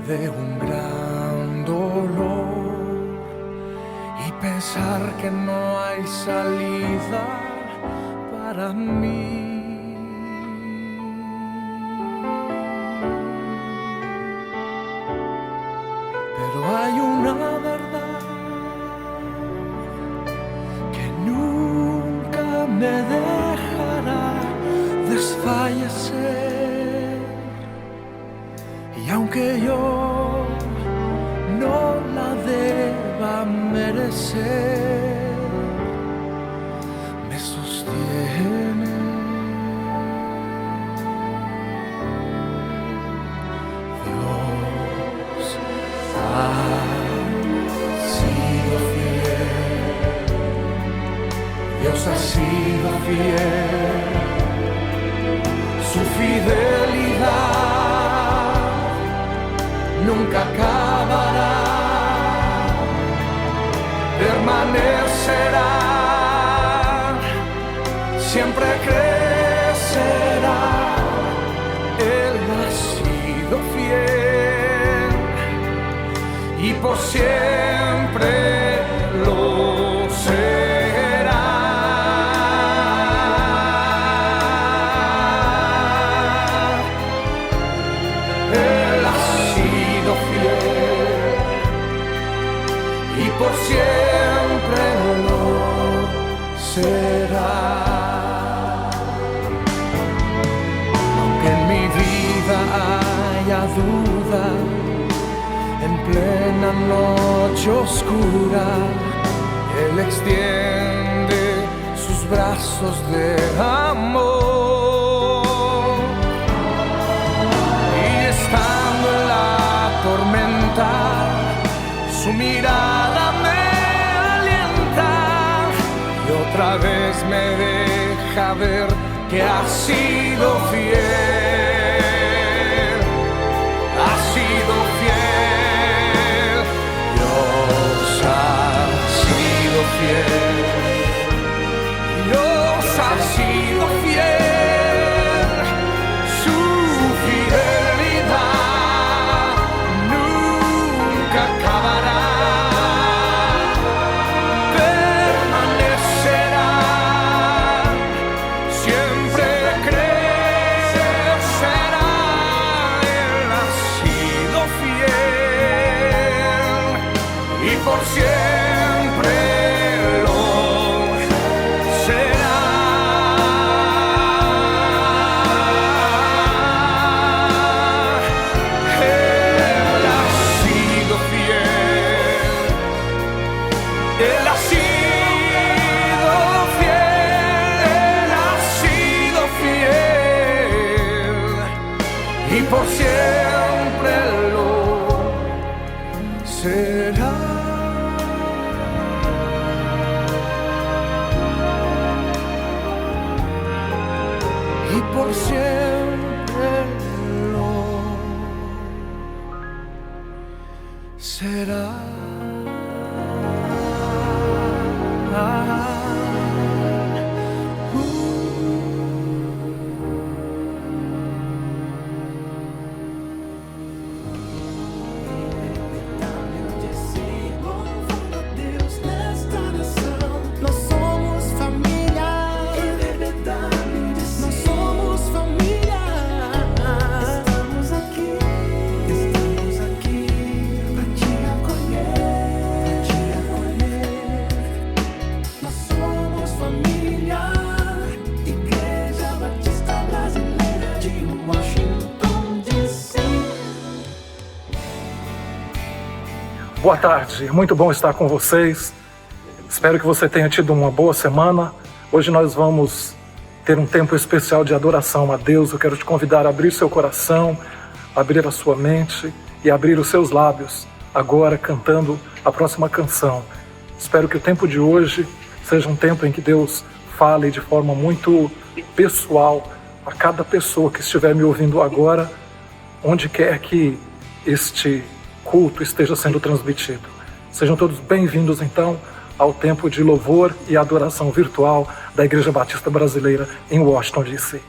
de un gran dolor y pensar que no hay salida para mí. Pero hay una verdad que nunca me dejará desfallecer, y aunque yo no la deba merecer, me sostiene. Dios ha sido fiel, su fidelidad nunca acabará, permanecerá, siempre crecerá. Él ha sido fiel y por siempre lo será. Él ha sido fiel y por siempre lo será. Aunque en mi vida haya duda, en plena noche oscura, Él extiende sus brazos de amor. Y estando en la tormenta, su mirada me alienta y otra vez me deja ver que ha sido fiel. Ha sido fiel. Dios ha sido fiel. Dios ha sido fiel. Su fidelidad nunca acabará. Permanecerá. Siempre crecerá. Él ha sido fiel y por siempre lo será. Él ha sido fiel. Él ha sido fiel. Él ha sido fiel y por siempre lo será. Y por siempre lo será. Nós somos família. Nós somos família. Estamos aqui pra te acolher, Nós somos família. Igreja Batista Brasileira de Washington, D.C. Boa tarde, muito bom estar com vocês. Espero que você tenha tido uma boa semana. Hoje nós vamos ter um tempo especial de adoração a Deus. Eu quero te convidar a abrir seu coração, abrir a sua mente e abrir os seus lábios, agora cantando a próxima canção. Espero que o tempo de hoje seja um tempo em que Deus fale de forma muito pessoal a cada pessoa que estiver me ouvindo agora, onde quer que este culto esteja sendo transmitido. Sejam todos bem-vindos, então, ao tempo de louvor e adoração virtual da Igreja Batista Brasileira em Washington, D.C.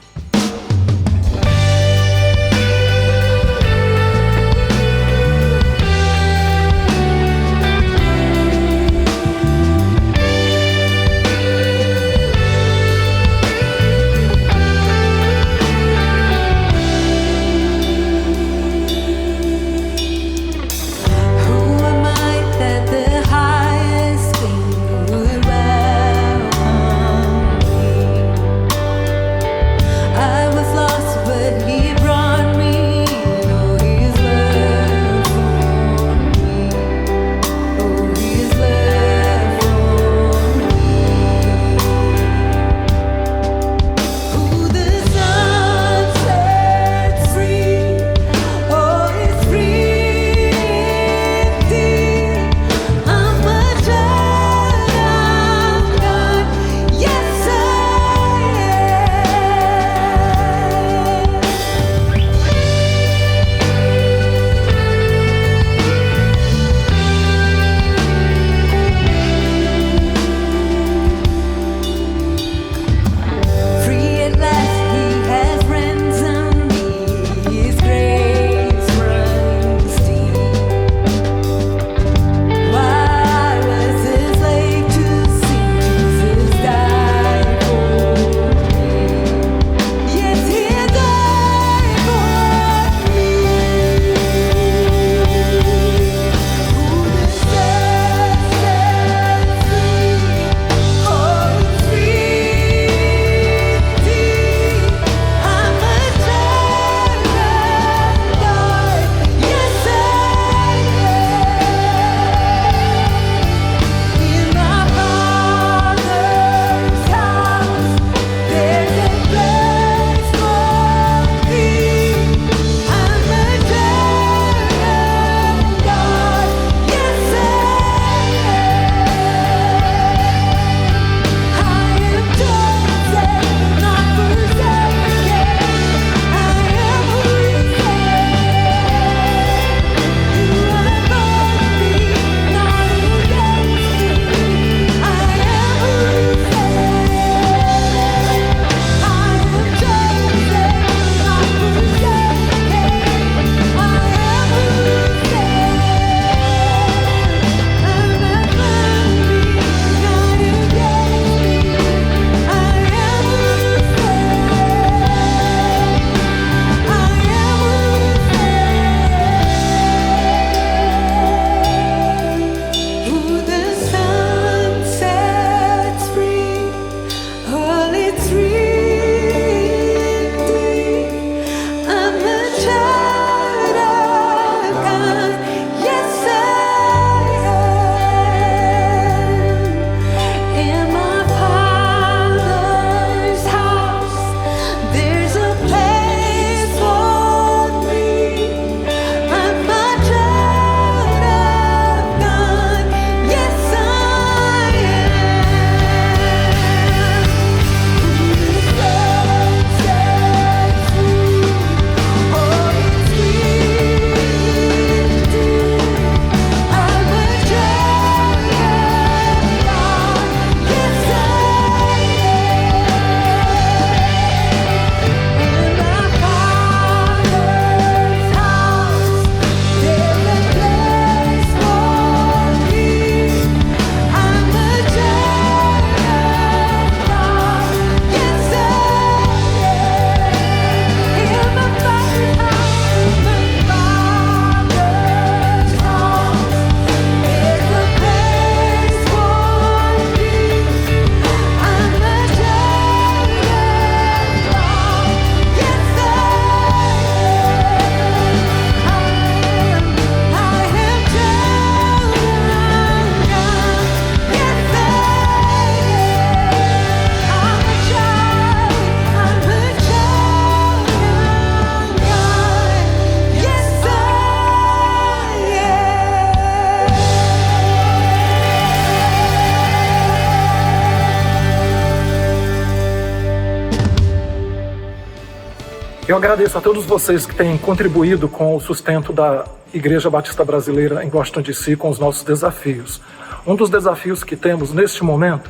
Eu agradeço a todos vocês que têm contribuído com o sustento da Igreja Batista Brasileira em Washington, D.C. com os nossos desafios. Um dos desafios que temos neste momento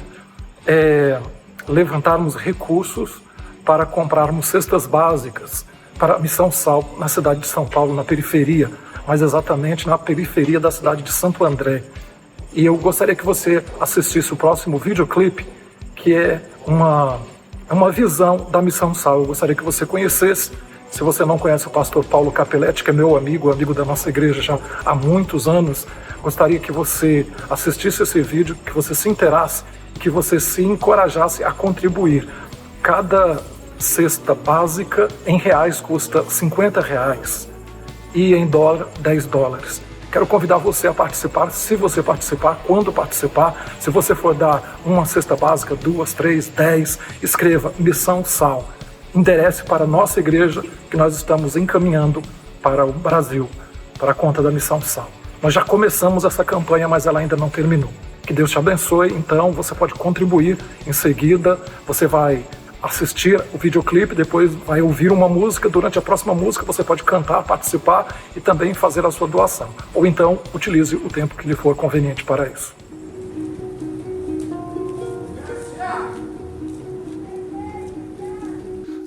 é levantarmos recursos para comprarmos cestas básicas para a Missão Sal na cidade de São Paulo, na periferia, mais exatamente na periferia da cidade de Santo André. E eu gostaria que você assistisse o próximo videoclipe, que é uma visão da Missão Sal. Eu gostaria que você conhecesse. Se você não conhece o pastor Paulo Capelletti, que é meu amigo da nossa igreja já há muitos anos, gostaria que você assistisse esse vídeo, que você se inteirasse, que você se encorajasse a contribuir. Cada cesta básica em reais custa R$50 e em dólar $10. Quero convidar você a participar, se você participar, quando participar. Se você for dar uma cesta básica, 2, 3, 10, escreva Missão Sal. Enderece para a nossa igreja, que nós estamos encaminhando para o Brasil, para a conta da Missão Sal. Nós já começamos essa campanha, mas ela ainda não terminou. Que Deus te abençoe. Então você pode contribuir em seguida. Você vai assistir o videoclipe, depois vai ouvir uma música. Durante a próxima música você pode cantar, participar e também fazer a sua doação. Ou então utilize o tempo que lhe for conveniente para isso.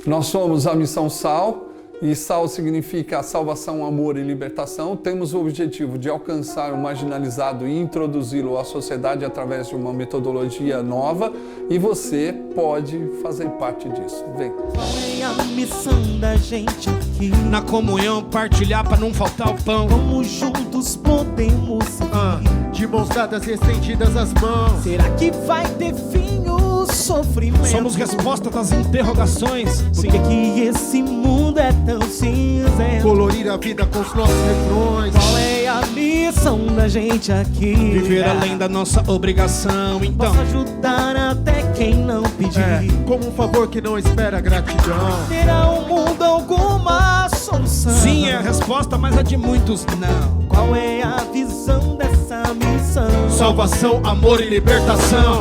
Nós somos a Missão Sal, e Sal significa salvação, amor e libertação. Temos o objetivo de alcançar o marginalizado e introduzi-lo à sociedade através de uma metodologia nova, e você pode fazer parte disso. Vem. Qual é a missão da gente aqui? Na comunhão, partilhar para não faltar o pão. Como juntos podemos seguir? De mãos dadas e estendidas as mãos. Será que vai ter fim o sofrimento? Somos resposta das interrogações. Por que esse mundo é tão cinzento? Colorir a vida com os nossos refrões. Qual é a missão da gente aqui? Viver além da nossa obrigação. Então, posso ajudar até quem não pedir. Como um favor que não espera gratidão. Terá o mundo alguma solução? sim é a resposta, mas a de muitos não. Qual é a visão dessa missão? Salvação, amor e libertação.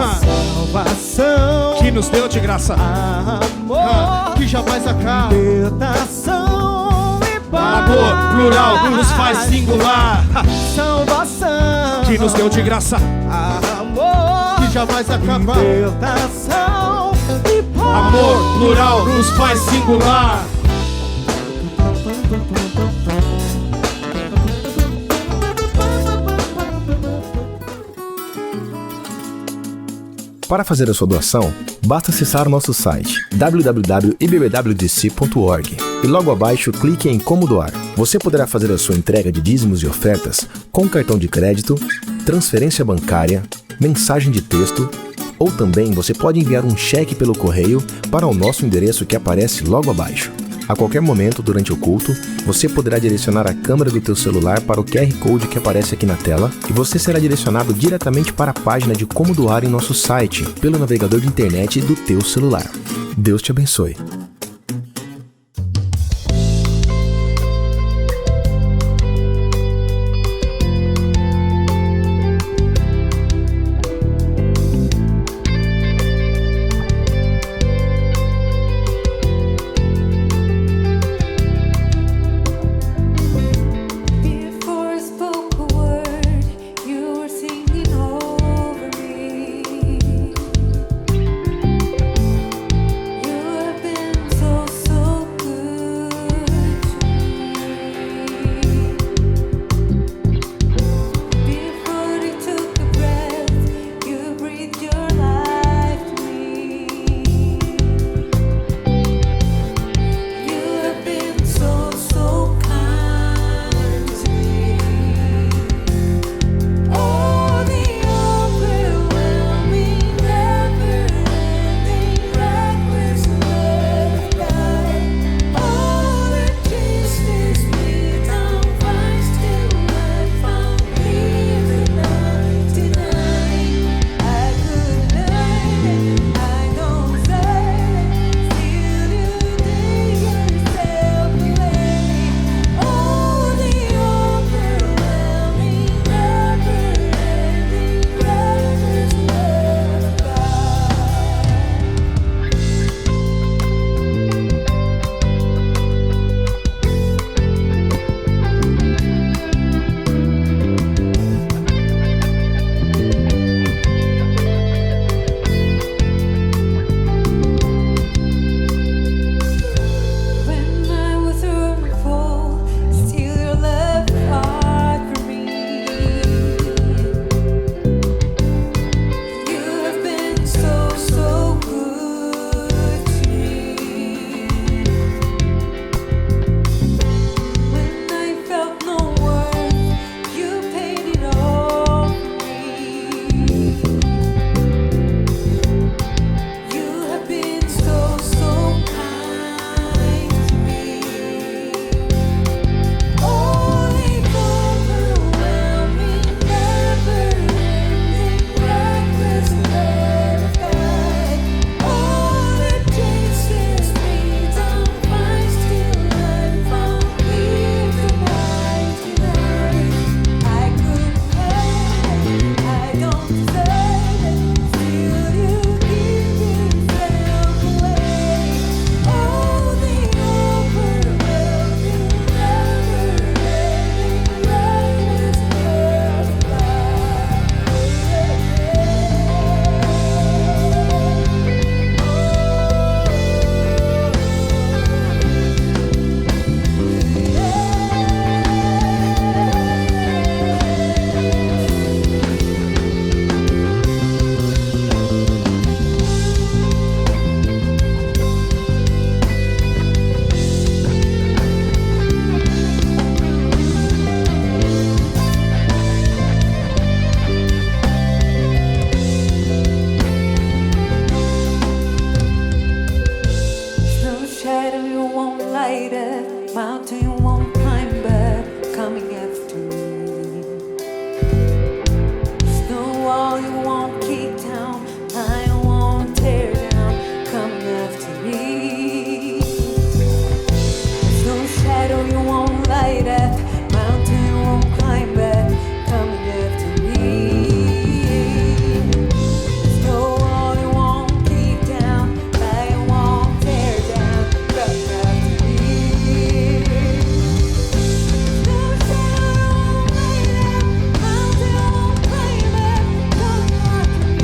Salvação, Que nos deu de graça. amor, Que jamais acaba. libertação e paz. Amor, plural, nos faz singular. Salvação, Que nos deu de graça. amor, Que jamais acaba. libertação e paz. Amor, plural, nos faz singular. Para fazer a sua doação, basta acessar o nosso site www.ibbwdc.org e logo abaixo clique em Como Doar. Você poderá fazer a sua entrega de dízimos e ofertas com cartão de crédito, transferência bancária, mensagem de texto, ou também você pode enviar um cheque pelo correio para o nosso endereço que aparece logo abaixo. A qualquer momento durante o culto, você poderá direcionar a câmera do teu celular para o QR Code que aparece aqui na tela e você será direcionado diretamente para a página de como doar em nosso site pelo navegador de internet do teu celular. Deus te abençoe. Before I spoke a word, you were singing over me. You have been mountain you won't climb back, coming after me. Stone wall you won't kick down, I won't tear down, coming after me. Stone shadow you won't light up, mountain you won't climb back, coming after me. Stone wall you won't kick down, I won't tear down, coming after me. Stone shadow you won't light up, mountain you won't climb back, coming after me.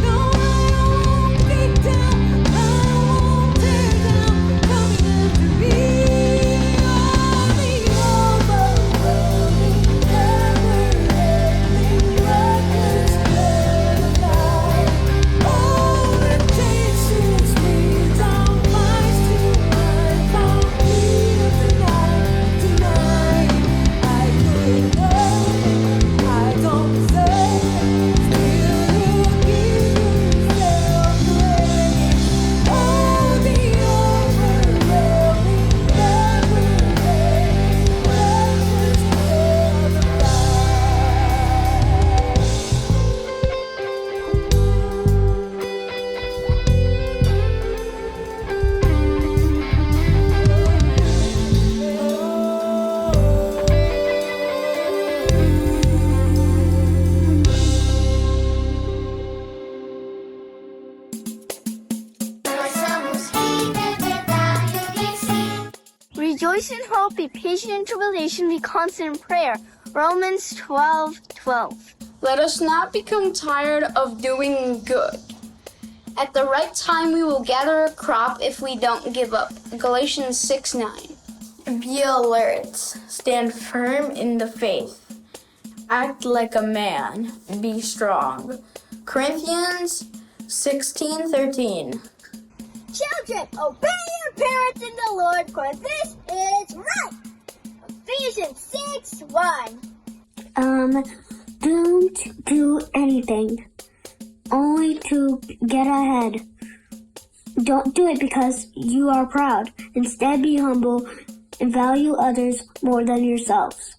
No, I won't kick down, I won't tear down, coming after me. Oh, the overwhelming, never-ending, reckless love of God. Oh, it chases me down, finds to life, I'll be tonight, tonight. I couldn't love it, I don't deserve it, still you give yourself away. Oh, the overwhelming, never-ending, reckless love of Rejoice in hope, be patient in tribulation, be constant in prayer. Romans 12:12. Let us not become tired of doing good. At the right time, we will gather a crop if we don't give up. Galatians 6:9. Be alert. Stand firm in the faith. Act like a man. Be strong. Corinthians 16:13. Children, obey your parents in the Lord, for this is right. Ephesians 6:1. Don't do anything only to get ahead. Don't do it because you are proud. Instead, be humble and value others more than yourselves.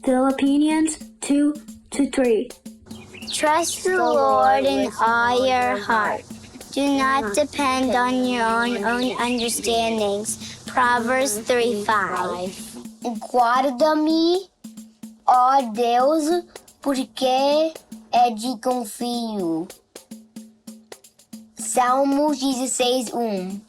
Philippians 2-3. Trust the Lord in all your heart. Do not depend on your own understandings. Proverbs 3:5. Guarda-me, ó Deus, porque é de confio. Salmos 16:1.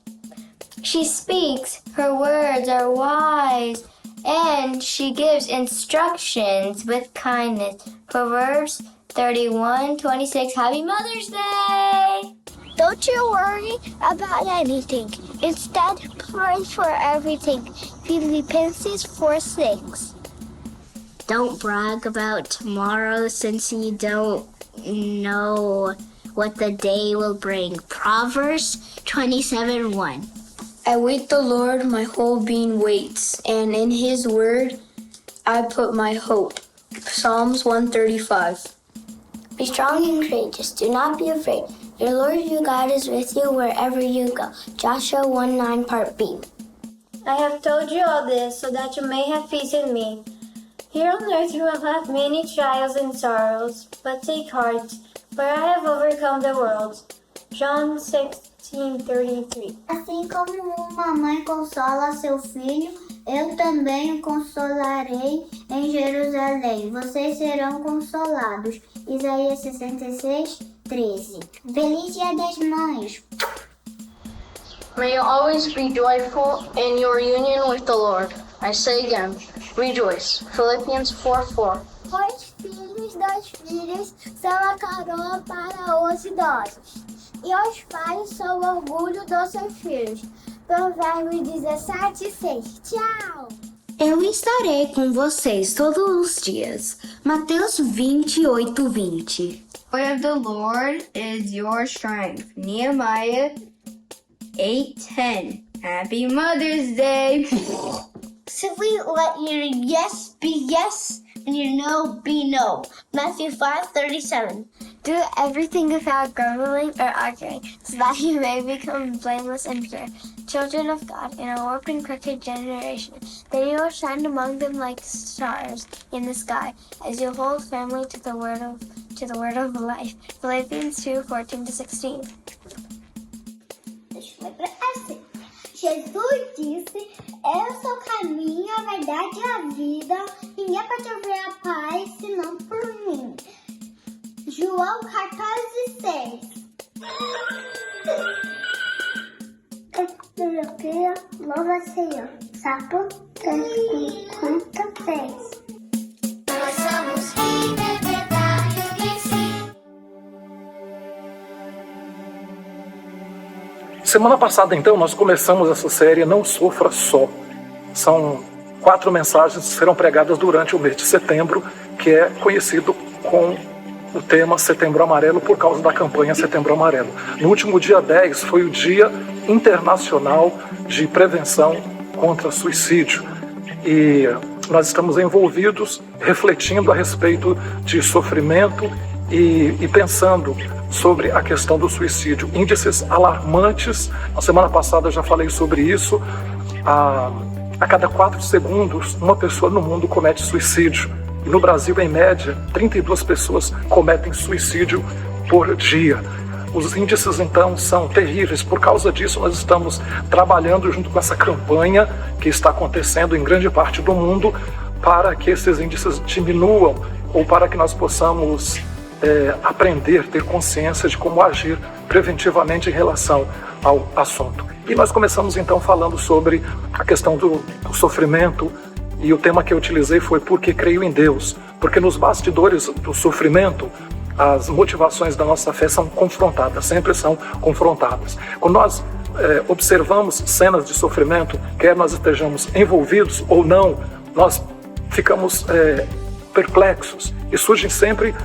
She speaks, her words are wise, and she gives instructions with kindness. Proverbs 31:26. Happy Mother's Day! Don't you worry about anything. Instead, pray for everything. Filipenses 4:6. Don't brag about tomorrow since you don't know what the day will bring. Proverbs 27:1. I wait the Lord, my whole being waits, and in his word I put my hope. Psalms 135. Be strong and courageous. Do not be afraid. Your Lord your God is with you wherever you go. Joshua 1:9 Part B. I have told you all this so that you may have peace in me. Here on earth you will have many trials and sorrows, but take heart, for I have overcome the world. John 16:33. Assim como uma mãe consola seu filho, eu também o consolarei em Jerusalém. Vocês serão consolados. Isaías 66:13. Feliz Dia das Mães. May you always be joyful in your union with the Lord. I say again, rejoice. Philippians 4:4. Os filhos das filhas são a coroa para os idosos, e os pais são o orgulho dos seus filhos. Provérbios 17:6. Tchau! Eu estarei com vocês todos os dias. Mateus 28:20. Joy of the Lord is your strength. Nehemiah 8:10. Happy Mother's Day. Simply let your yes be yes and your no be no. Matthew 5:37. Do everything without grumbling or arguing, so that you may become blameless and pure, children of God in a warped and crooked generation. Then you will shine among them like stars in the sky, as you hold firmly to the word of life. Philippians 2:14-16. Deixa eu ler pra assim. Jesus disse: eu sou o caminho, a verdade e a vida. Ninguém pode ver a paz senão por mim. João 14:6. Filosofia, Nova Senhor. Sapo 3:56. Nós somos Semana passada, então, nós começamos essa série Não Sofra Só. São 4 mensagens que serão pregadas durante o mês de setembro, que é conhecido com o tema Setembro Amarelo por causa da campanha Setembro Amarelo. No último dia 10 foi o Dia Internacional de Prevenção contra Suicídio. E nós estamos envolvidos, refletindo a respeito de sofrimento e pensando sobre a questão do suicídio. Índices alarmantes. Na semana passada eu já falei sobre isso. A cada 4 segundos, uma pessoa no mundo comete suicídio. E no Brasil, em média, 32 pessoas cometem suicídio por dia. Os índices, então, são terríveis. Por causa disso, nós estamos trabalhando junto com essa campanha que está acontecendo em grande parte do mundo para que esses índices diminuam ou para que nós possamos aprender, ter consciência de como agir preventivamente em relação ao assunto. E nós começamos então falando sobre a questão do sofrimento, e o tema que eu utilizei foi porque creio em Deus, porque nos bastidores do sofrimento as motivações da nossa fé são confrontadas, sempre são confrontadas. Quando nós observamos cenas de sofrimento, quer nós estejamos envolvidos ou não, nós ficamos perplexos, e surgem sempre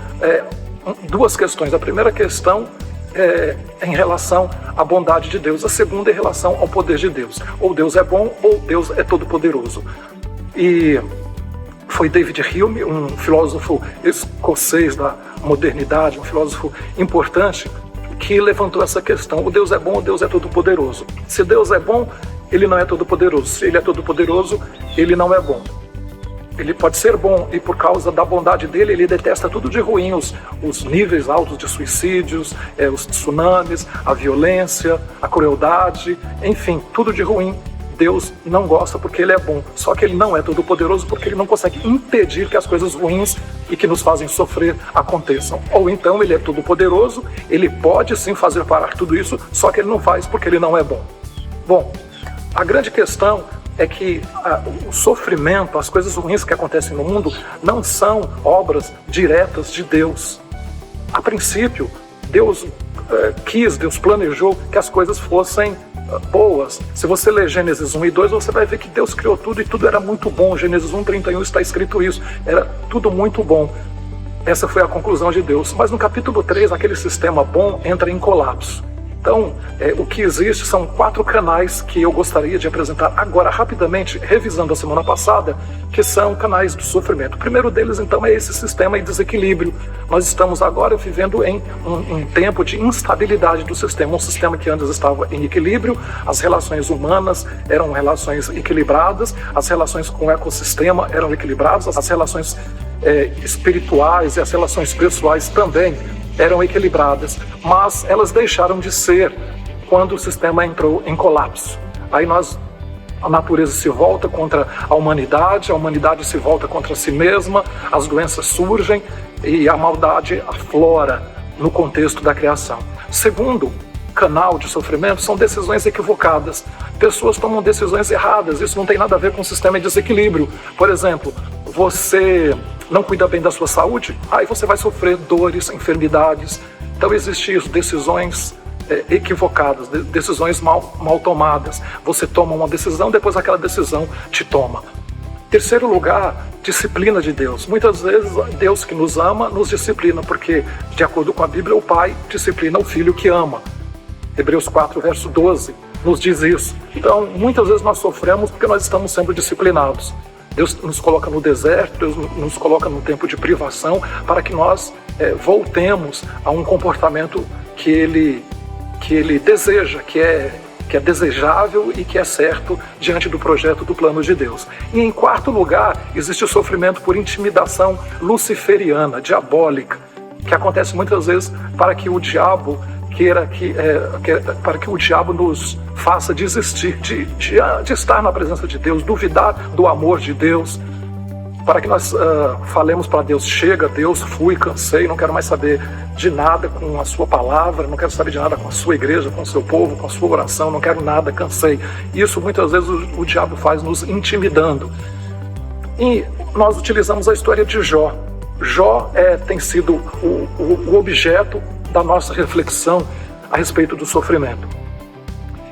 2 questões. A primeira questão é em relação à bondade de Deus, a segunda em relação ao poder de Deus. Ou Deus é bom ou Deus é todo-poderoso. E foi David Hume, um filósofo escocês da modernidade, um filósofo importante, que levantou essa questão: o Deus é bom ou Deus é todo-poderoso? Se Deus é bom, ele não é todo-poderoso. Se ele é todo-poderoso, ele não é bom. Ele pode ser bom e por causa da bondade dele, ele detesta tudo de ruim, os níveis altos de suicídios, os tsunamis, a violência, a crueldade, enfim, tudo de ruim. Deus não gosta porque ele é bom, só que ele não é todo-poderoso porque ele não consegue impedir que as coisas ruins e que nos fazem sofrer aconteçam. Ou então ele é todo-poderoso, ele pode sim fazer parar tudo isso, só que ele não faz porque ele não é bom. Bom, a grande questão é que o sofrimento, as coisas ruins que acontecem no mundo não são obras diretas de Deus. A princípio, Deus Deus planejou que as coisas fossem boas. Se você ler Gênesis 1 e 2, você vai ver que Deus criou tudo e tudo era muito bom. Gênesis 1:31 está escrito isso. Era tudo muito bom. Essa foi a conclusão de Deus. Mas no capítulo 3, aquele sistema bom entra em colapso. Então, o que existe são 4 canais que eu gostaria de apresentar agora rapidamente, revisando a semana passada, que são canais do sofrimento. O primeiro deles, então, é esse sistema em desequilíbrio. Nós estamos agora vivendo em um tempo de instabilidade do sistema, um sistema que antes estava em equilíbrio, as relações humanas eram relações equilibradas, as relações com o ecossistema eram equilibradas, as relações espirituais e as relações pessoais também eram equilibradas, mas elas deixaram de ser quando o sistema entrou em colapso. Aí a natureza se volta contra a humanidade se volta contra si mesma, as doenças surgem e a maldade aflora no contexto da criação. Segundo canal de sofrimento são decisões equivocadas. Pessoas tomam decisões erradas, isso não tem nada a ver com o sistema em desequilíbrio. Por exemplo, você não cuida bem da sua saúde, aí você vai sofrer dores, enfermidades. Então existe isso, decisões equivocadas, decisões mal tomadas. Você toma uma decisão, depois aquela decisão te toma. Terceiro lugar, disciplina de Deus. Muitas vezes Deus que nos ama nos disciplina, porque de acordo com a Bíblia, o pai disciplina o filho que ama. Hebreus 4, verso 12, nos diz isso. Então, muitas vezes nós sofremos porque nós estamos sendo disciplinados. Deus nos coloca no deserto, Deus nos coloca num tempo de privação para que nós voltemos a um comportamento que ele deseja, que é desejável e que é certo diante do projeto do plano de Deus. E em quarto lugar, existe o sofrimento por intimidação luciferiana, diabólica, que acontece muitas vezes para que o diabo para que o diabo nos faça desistir de estar na presença de Deus, duvidar do amor de Deus, para que nós falemos para Deus: chega, Deus, fui, cansei, não quero mais saber de nada com a sua palavra, não quero saber de nada com a sua igreja, com o seu povo, com a sua oração, não quero nada, cansei. Isso muitas vezes o diabo faz nos intimidando. E nós utilizamos a história de Jó. Jó tem sido o objeto da nossa reflexão a respeito do sofrimento.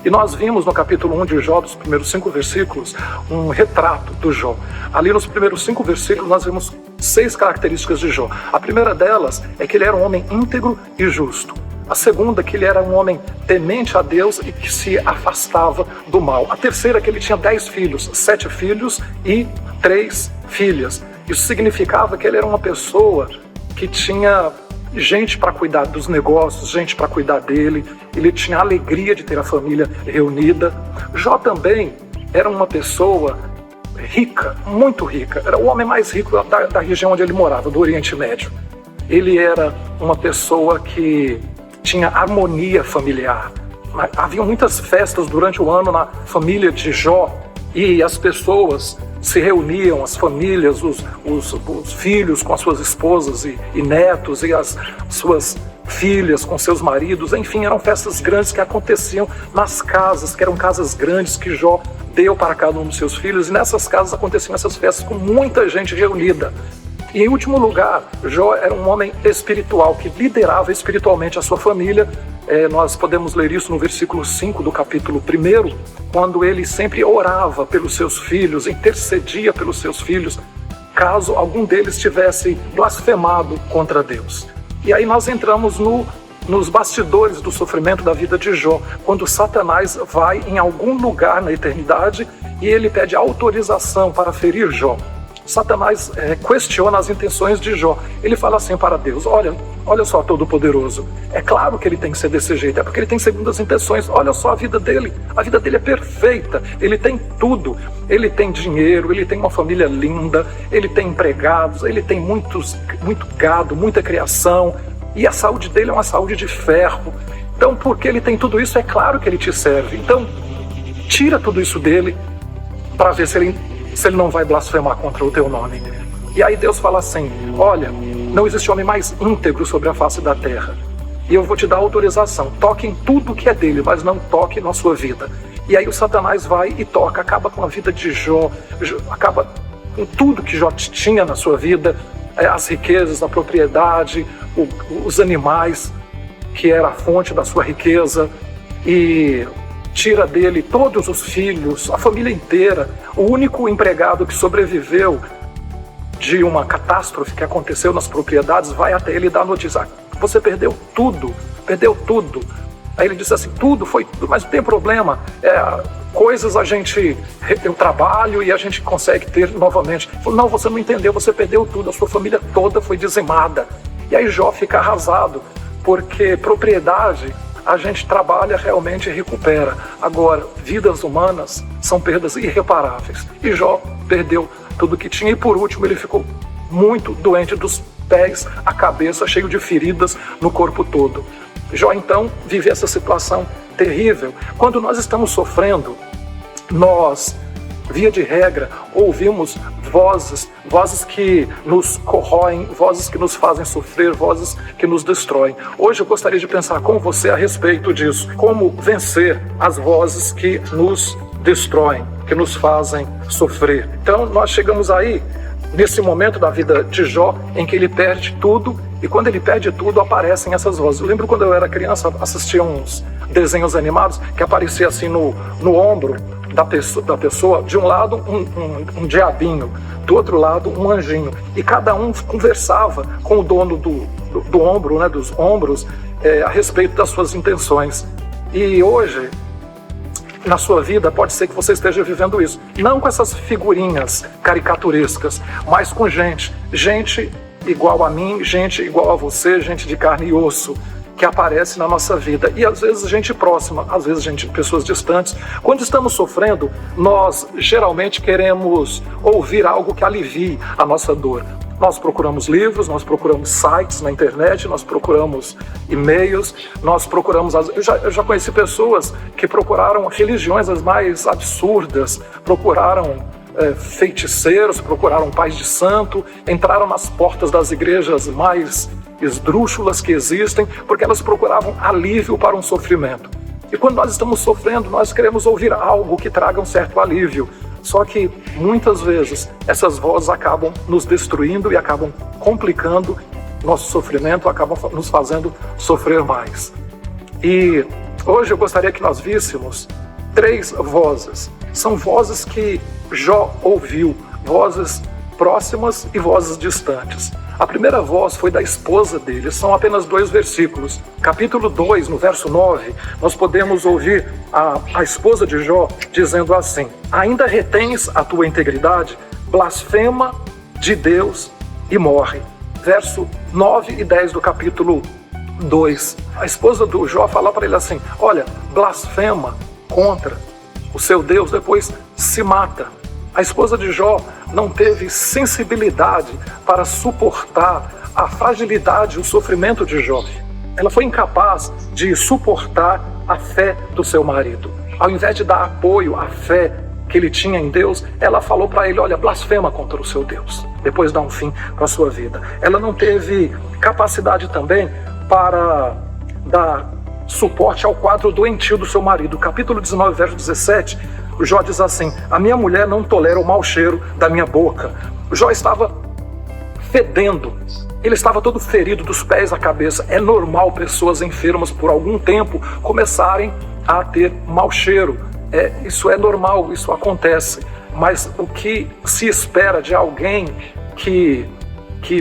E nós vimos no capítulo 1 de Jó, dos primeiros 5 versículos, um retrato do Jó. Ali nos primeiros 5 versículos nós vimos 6 características de Jó. A primeira delas é que ele era um homem íntegro e justo. A segunda, que ele era um homem temente a Deus e que se afastava do mal. A terceira é que ele tinha 10 filhos, 7 filhos e 3 filhas. Isso significava que ele era uma pessoa que tinha gente para cuidar dos negócios, gente para cuidar dele. Ele tinha a alegria de ter a família reunida. Jó também era uma pessoa rica, muito rica. Era o homem mais rico da região onde ele morava, do Oriente Médio. Ele era uma pessoa que tinha harmonia familiar. Havia muitas festas durante o ano na família de Jó e as pessoas se reuniam, as famílias, os filhos com as suas esposas e netos, e as suas filhas com seus maridos. Enfim, eram festas grandes que aconteciam nas casas, que eram casas grandes que Jó deu para cada um dos seus filhos, e nessas casas aconteciam essas festas com muita gente reunida. E em último lugar, Jó era um homem espiritual, que liderava espiritualmente a sua família. Nós podemos ler isso no versículo 5 do capítulo 1, quando ele sempre orava pelos seus filhos, intercedia pelos seus filhos, caso algum deles tivesse blasfemado contra Deus. E aí nós entramos nos bastidores do sofrimento da vida de Jó, quando Satanás vai em algum lugar na eternidade e ele pede autorização para ferir Jó. Satanás questiona as intenções de Jó. Ele fala assim para Deus: olha só, Todo-Poderoso, é claro que ele tem que ser desse jeito, é porque ele tem segundas intenções. Olha só a vida dele é perfeita, ele tem tudo, ele tem dinheiro, ele tem uma família linda, ele tem empregados, ele tem muito gado, muita criação, e a saúde dele é uma saúde de ferro. Então, porque ele tem tudo isso, é claro que ele te serve. Então, tira tudo isso dele para ver se ele não vai blasfemar contra o teu nome. E aí Deus fala assim: olha, não existe homem mais íntegro sobre a face da terra, e eu vou te dar autorização, toque em tudo que é dele, mas não toque na sua vida. E aí o Satanás vai e toca, acaba com a vida de Jó, acaba com tudo que Jó tinha na sua vida, as riquezas, a propriedade, os animais, que era a fonte da sua riqueza, e tira dele todos os filhos, a família inteira. O único empregado que sobreviveu de uma catástrofe que aconteceu nas propriedades vai até ele dar a notícia: você perdeu tudo. Aí ele disse assim: tudo foi tudo, mas não tem problema, coisas eu trabalho e a gente consegue ter novamente. Ele falou: não, você não entendeu, você perdeu tudo, a sua família toda foi dizimada. E aí Jó fica arrasado, porque propriedade a gente trabalha realmente e recupera. Agora, vidas humanas são perdas irreparáveis. E Jó perdeu tudo que tinha. E por último, ele ficou muito doente dos pés à cabeça, cheio de feridas no corpo todo. Jó, então, vive essa situação terrível. Quando nós estamos sofrendo, nós, via de regra, ouvimos vozes que nos corroem, vozes que nos fazem sofrer, vozes que nos destroem. Hoje eu gostaria de pensar com você a respeito disso, como vencer as vozes que nos destroem, que nos fazem sofrer. Então nós chegamos aí, nesse momento da vida de Jó, em que ele perde tudo, e quando ele perde tudo, aparecem essas vozes. Eu lembro quando eu era criança, assistia uns desenhos animados que aparecia assim no ombro da pessoa, de um lado um diabinho, do outro lado um anjinho, e cada um conversava com o dono do ombro, né, dos ombros, a respeito das suas intenções. E hoje, na sua vida, pode ser que você esteja vivendo isso, não com essas figurinhas caricaturescas, mas com gente igual a mim, gente igual a você, gente de carne e osso, que aparece na nossa vida. E às vezes gente próxima, às vezes pessoas distantes. Quando estamos sofrendo, nós geralmente queremos ouvir algo que alivie a nossa dor. Nós procuramos livros, nós procuramos sites na internet, nós procuramos e-mails, nós procuramos... Eu já conheci pessoas que procuraram religiões as mais absurdas, procuraram feiticeiros, procuraram pais de santo, entraram nas portas das igrejas mais esdrúxulas que existem, porque elas procuravam alívio para um sofrimento. E quando nós estamos sofrendo, nós queremos ouvir algo que traga um certo alívio. Só que, muitas vezes, essas vozes acabam nos destruindo e acabam complicando nosso sofrimento, acabam nos fazendo sofrer mais. E hoje eu gostaria que nós víssemos 3 vozes. São vozes que Jó ouviu, vozes próximas e vozes distantes. A primeira voz foi da esposa dele, são apenas 2 versículos. Capítulo 2, no verso 9, nós podemos ouvir a esposa de Jó dizendo assim: ainda retens a tua integridade, blasfema de Deus e morre. Verso 9 e 10 do capítulo 2. A esposa do Jó fala para ele assim: olha, blasfema contra o seu Deus, depois se mata. A esposa de Jó não teve sensibilidade para suportar a fragilidade, o sofrimento de Jó. Ela foi incapaz de suportar a fé do seu marido. Ao invés de dar apoio à fé que ele tinha em Deus, ela falou para ele: olha, blasfema contra o seu Deus. Depois dá um fim para a sua vida. Ela não teve capacidade também para dar suporte ao quadro doentio do seu marido. Capítulo 19, verso 17, o Jó diz assim: a minha mulher não tolera o mau cheiro da minha boca. O Jó estava fedendo, ele estava todo ferido dos pés à cabeça. É normal pessoas enfermas por algum tempo começarem a ter mau cheiro. Isso é normal, isso acontece. Mas o que se espera de alguém que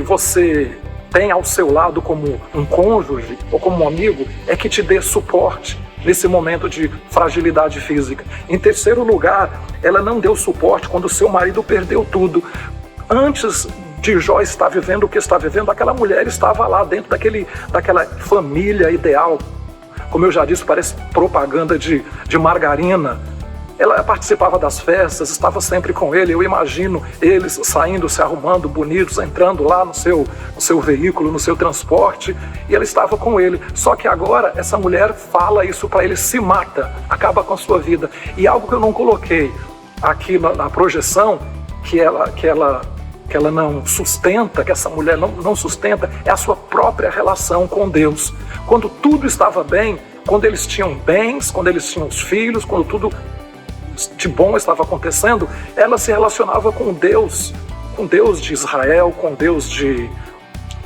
você tem ao seu lado como um cônjuge ou como um amigo é que te dê suporte nesse momento de fragilidade física. Em terceiro lugar, ela não deu suporte quando seu marido perdeu tudo. Antes de Jó estar vivendo o que está vivendo, aquela mulher estava lá dentro daquela família ideal. Como eu já disse, parece propaganda de margarina. Ela participava das festas, estava sempre com ele. Eu imagino eles saindo, se arrumando, bonitos, entrando lá no seu veículo, no seu transporte, e ela estava com ele. Só que agora essa mulher fala isso para ele, se mata, acaba com a sua vida. E algo que eu não coloquei aqui na projeção, que ela não sustenta, que essa mulher não sustenta, é a sua própria relação com Deus. Quando tudo estava bem, quando eles tinham bens, quando eles tinham os filhos, quando tudo de bom estava acontecendo, ela se relacionava com Deus de Israel, com Deus de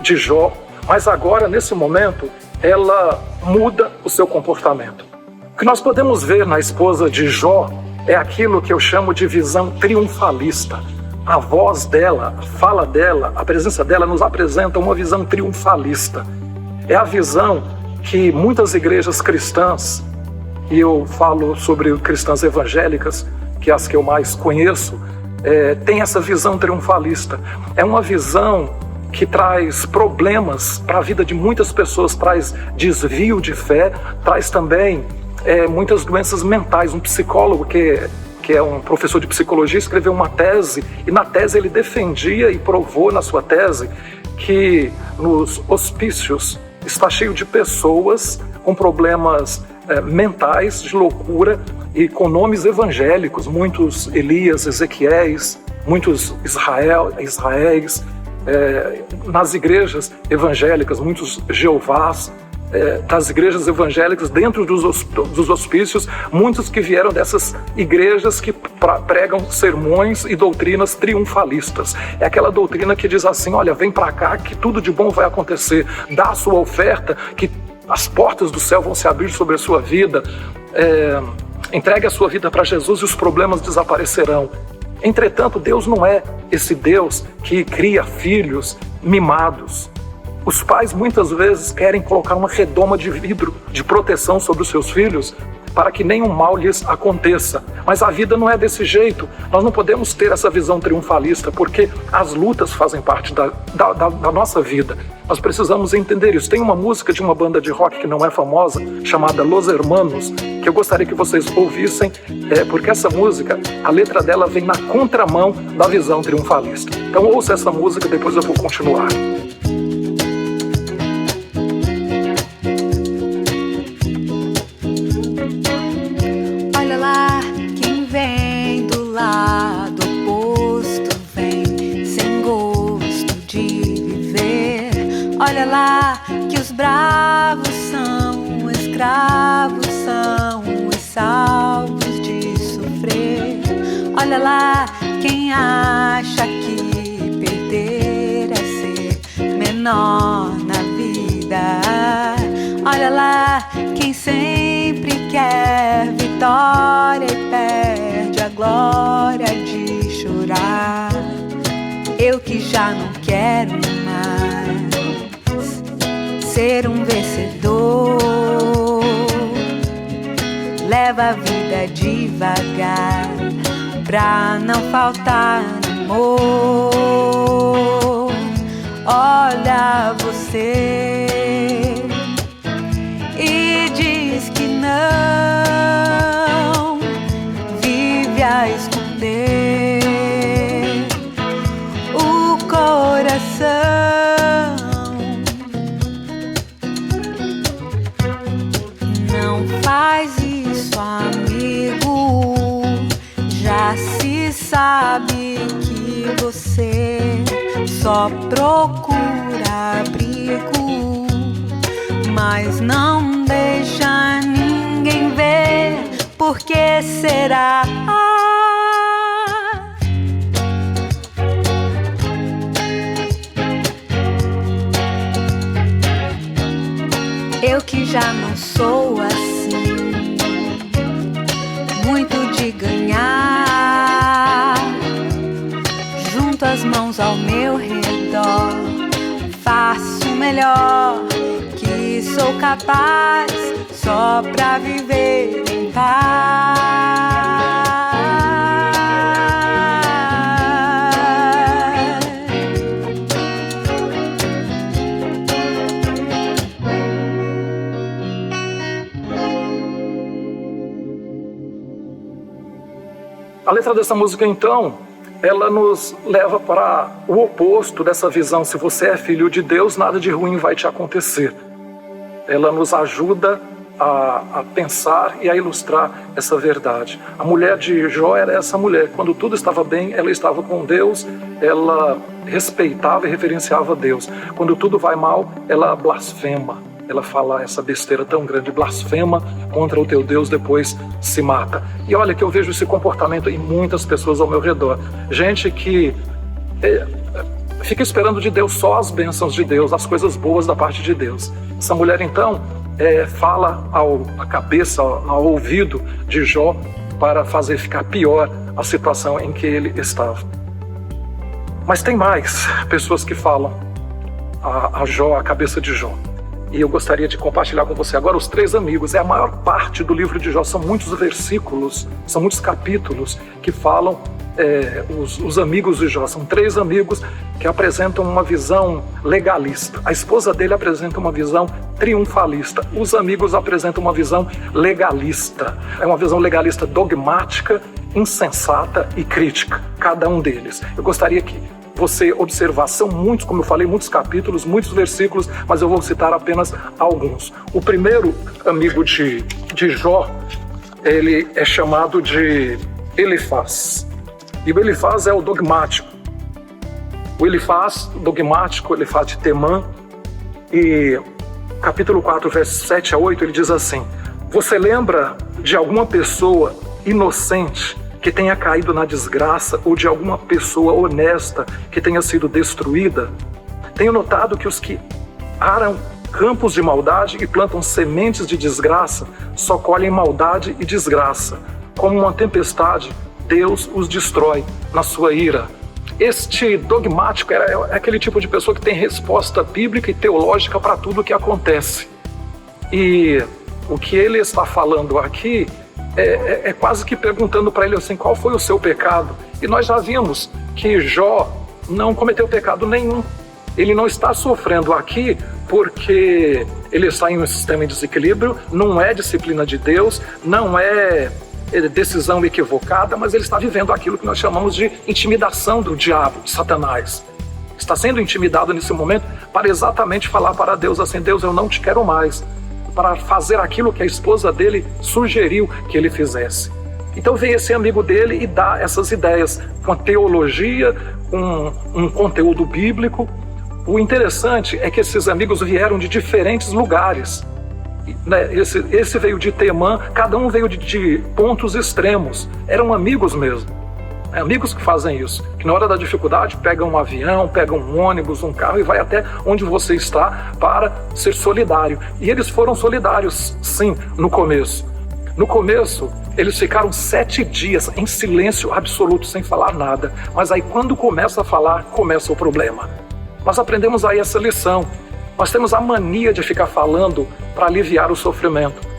Jó. Mas agora, nesse momento, ela muda o seu comportamento. O que nós podemos ver na esposa de Jó é aquilo que eu chamo de visão triunfalista. A voz dela, a fala dela, a presença dela nos apresenta uma visão triunfalista. É a visão que muitas igrejas cristãs, e eu falo sobre cristãs evangélicas, que é as que eu mais conheço, tem essa visão triunfalista. É uma visão que traz problemas para a vida de muitas pessoas, traz desvio de fé, traz também muitas doenças mentais. Um psicólogo que é um professor de psicologia escreveu uma tese, e na tese ele defendia e provou na sua tese que nos hospícios está cheio de pessoas com problemas mentais, de loucura, e com nomes evangélicos, muitos Elias, Ezequiéis, muitos Israéis, nas igrejas evangélicas, muitos Jeovás, das igrejas evangélicas dentro dos hospícios, muitos que vieram dessas igrejas que pregam sermões e doutrinas triunfalistas. É aquela doutrina que diz assim: olha, vem para cá que tudo de bom vai acontecer, dá a sua oferta que as portas do céu vão se abrir sobre a sua vida, entregue a sua vida para Jesus e os problemas desaparecerão. Entretanto, Deus não é esse Deus que cria filhos mimados. Os pais muitas vezes querem colocar uma redoma de vidro de proteção sobre os seus filhos, para que nenhum mal lhes aconteça. Mas a vida não é desse jeito. Nós não podemos ter essa visão triunfalista, porque as lutas fazem parte da nossa vida. Nós precisamos entender isso. Tem uma música de uma banda de rock que não é famosa, chamada Los Hermanos, que eu gostaria que vocês ouvissem, porque essa música, a letra dela vem na contramão da visão triunfalista. Então ouça essa música, depois eu vou continuar. Olha lá, quem vem do lado oposto vem sem gosto de viver. Olha lá, que os bravos são escravos, são os salvos de sofrer. Olha lá, quem acha que perder é ser menor na vida. Olha lá, quem sempre quer vitória e perde a glória de chorar. Eu que já não quero mais ser um vencedor. Leva a vida devagar pra não faltar amor. Olha você e diz que não, vive a esconder o coração. Não faz isso, amigo, já se sabe que você só procura abrigo, mas não deixa ninguém ver. Por que será? Eu que já não sou assim, muito de ganhar, junto as mãos ao meu redor, faço o melhor que sou capaz, só pra viver em paz. A letra dessa música, então, ela nos leva para o oposto dessa visão. Se você é filho de Deus, nada de ruim vai te acontecer. Ela nos ajuda a pensar e a ilustrar essa verdade. A mulher de Jó era essa mulher. Quando tudo estava bem, ela estava com Deus, ela respeitava e reverenciava Deus. Quando tudo vai mal, ela blasfema. Ela fala essa besteira tão grande, blasfema contra o teu Deus, depois se mata. E olha que eu vejo esse comportamento em muitas pessoas ao meu redor. Gente que fica esperando de Deus só as bênçãos de Deus, as coisas boas da parte de Deus. Essa mulher, então, fala à cabeça, ao ouvido de Jó, para fazer ficar pior a situação em que ele estava. Mas tem mais pessoas que falam a Jó, a cabeça de Jó. E eu gostaria de compartilhar com você agora os 3 amigos. A maior parte do livro de Jó, são muitos versículos, são muitos capítulos que falam os amigos de Jó. São 3 amigos que apresentam uma visão legalista. A esposa dele apresenta uma visão triunfalista. Os amigos apresentam uma visão legalista. É uma visão legalista dogmática, insensata e crítica, cada um deles. Eu gostaria que você observar, são muitos, como eu falei, muitos capítulos, muitos versículos, mas eu vou citar apenas alguns. O primeiro amigo de Jó, ele é chamado de Elifaz. E o Elifaz é o dogmático. O Elifaz dogmático, Elifaz de Temã, e capítulo 4, versos 7 a 8, ele diz assim: você lembra de alguma pessoa inocente que tenha caído na desgraça, ou de alguma pessoa honesta que tenha sido destruída? Tenho notado que os que aram campos de maldade e plantam sementes de desgraça só colhem maldade e desgraça. Como uma tempestade, Deus os destrói na sua ira. Este dogmático é aquele tipo de pessoa que tem resposta bíblica e teológica para tudo o que acontece. E o que ele está falando aqui é quase que perguntando para ele assim, qual foi o seu pecado? E nós já vimos que Jó não cometeu pecado nenhum. Ele não está sofrendo aqui porque ele está em um sistema em desequilíbrio, não é disciplina de Deus, não é decisão equivocada, mas ele está vivendo aquilo que nós chamamos de intimidação do diabo, de Satanás. Está sendo intimidado nesse momento para exatamente falar para Deus assim, Deus, eu não te quero mais, para fazer aquilo que a esposa dele sugeriu que ele fizesse. Então vem esse amigo dele e dá essas ideias com a teologia, com um conteúdo bíblico. O interessante é que esses amigos vieram de diferentes lugares. Esse veio de Temã, cada um veio de pontos extremos. Eram amigos mesmo. Amigos que fazem isso, que na hora da dificuldade pegam um avião, pegam um ônibus, um carro e vai até onde você está para ser solidário. E eles foram solidários, sim, no começo. No começo, eles ficaram 7 dias em silêncio absoluto, sem falar nada. Mas aí quando começa a falar, começa o problema. Nós aprendemos aí essa lição. Nós temos a mania de ficar falando para aliviar o sofrimento.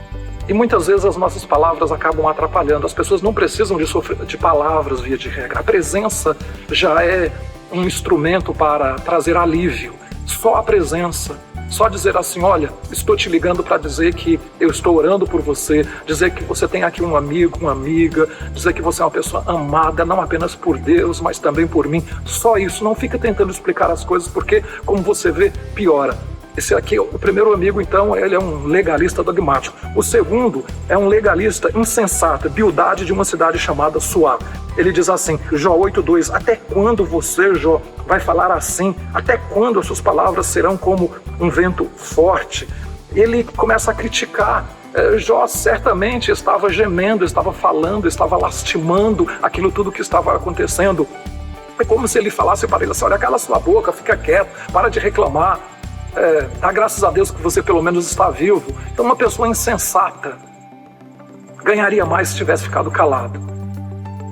E muitas vezes as nossas palavras acabam atrapalhando. As pessoas não precisam de palavras via de regra. A presença já é um instrumento para trazer alívio. Só a presença. Só dizer assim, olha, estou te ligando para dizer que eu estou orando por você, dizer que você tem aqui um amigo, uma amiga, dizer que você é uma pessoa amada, não apenas por Deus, mas também por mim. Só isso, não fica tentando explicar as coisas, porque, como você vê, piora. Esse aqui, o primeiro amigo, então, ele é um legalista dogmático. O segundo é um legalista insensato, Bildade de uma cidade chamada Suá. Ele diz assim, Jó 8:2, até quando você, Jó, vai falar assim? Até quando as suas palavras serão como um vento forte? Ele começa a criticar. Jó certamente estava gemendo, estava falando, estava lastimando aquilo tudo que estava acontecendo. É como se ele falasse para ele assim, olha, cala sua boca, fica quieto, para de reclamar. Dá graças a Deus que você pelo menos está vivo. Então uma pessoa insensata ganharia mais se tivesse ficado calado.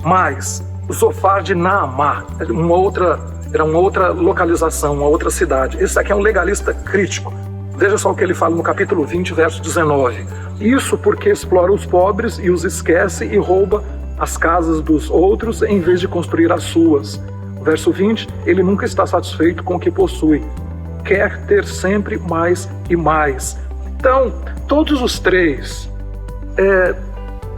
Mas o Zofar de Naamá era uma outra localização, uma outra cidade. Esse aqui é um legalista crítico. Veja só o que ele fala no capítulo 20, verso 19. Isso porque explora os pobres e os esquece e rouba as casas dos outros em vez de construir as suas. Verso 20, ele nunca está satisfeito com o que possui. Quer ter sempre mais e mais. Então, todos os três